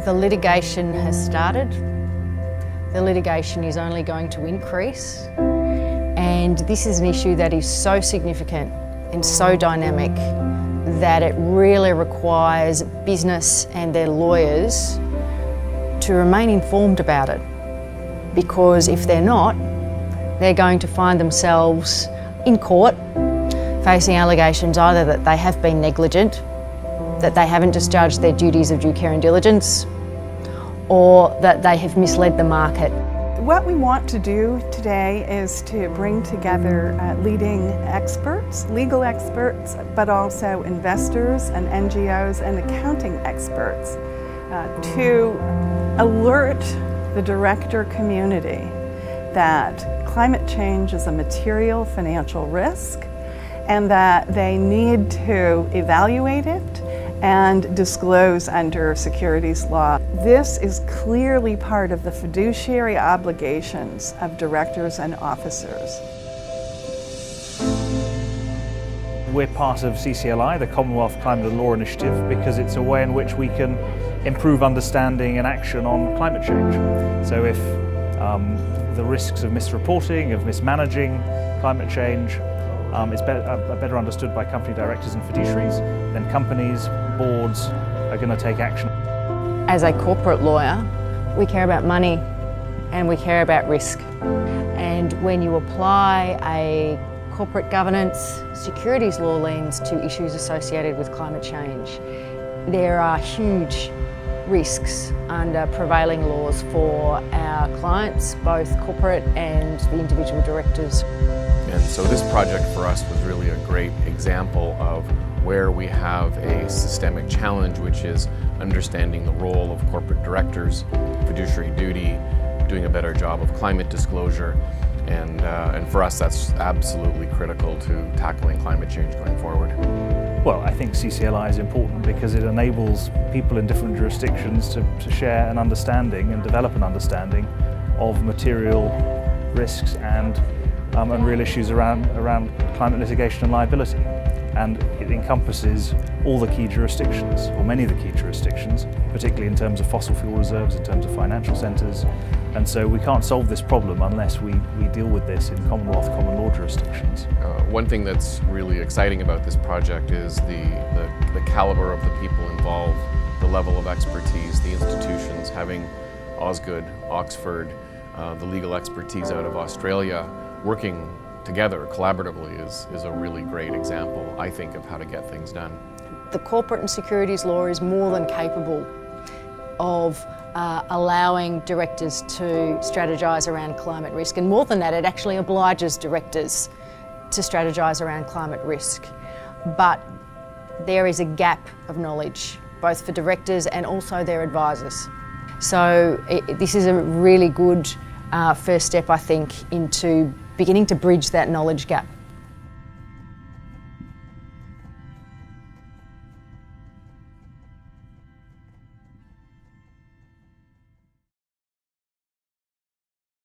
The litigation has started. The litigation is only going to increase, and this is an issue that is so significant and so dynamic that it really requires business and their lawyers to remain informed about it, because if they're not, they're going to find themselves in court facing allegations either that they have been negligent, that they haven't discharged their duties of due care and diligence, or that they have misled the market. What we want to do today is to bring together leading experts, legal experts, but also investors and NGOs and accounting experts to alert the director community that climate change is a material financial risk and that they need to evaluate it and disclose under securities law. This is clearly part of the fiduciary obligations of directors and officers. We're part of CCLI, the Commonwealth Climate Law Initiative, because it's a way in which we can improve understanding and action on climate change. So if the risks of misreporting, of mismanaging climate change are better understood by company directors and fiduciaries, then companies, boards are going to take action. As a corporate lawyer, we care about money and we care about risk. And when you apply a corporate governance, securities law lens to issues associated with climate change, there are huge risks under prevailing laws for our clients, both corporate and the individual directors. And so this project for us was really a great example of where we have a systemic challenge, which is understanding the role of corporate directors, fiduciary duty, doing a better job of climate disclosure, and for us that's absolutely critical to tackling climate change going forward. Well, I think CCLI is important because it enables people in different jurisdictions to share an understanding and develop an understanding of material risks and real issues around climate litigation and liability. And it encompasses all the key jurisdictions, or many of the key jurisdictions, particularly in terms of fossil fuel reserves, in terms of financial centres. And so we can't solve this problem unless we deal with this in Commonwealth common law jurisdictions. One thing that's really exciting about this project is the caliber of the people involved, the level of expertise, the institutions, having Osgoode, Oxford, the legal expertise out of Australia, working together collaboratively is a really great example, I think, of how to get things done. The corporate and securities law is more than capable of allowing directors to strategise around climate risk, and more than that, it actually obliges directors to strategise around climate risk. But there is a gap of knowledge, both for directors and also their advisors. So this is a really good first step, I think, into beginning to bridge that knowledge gap.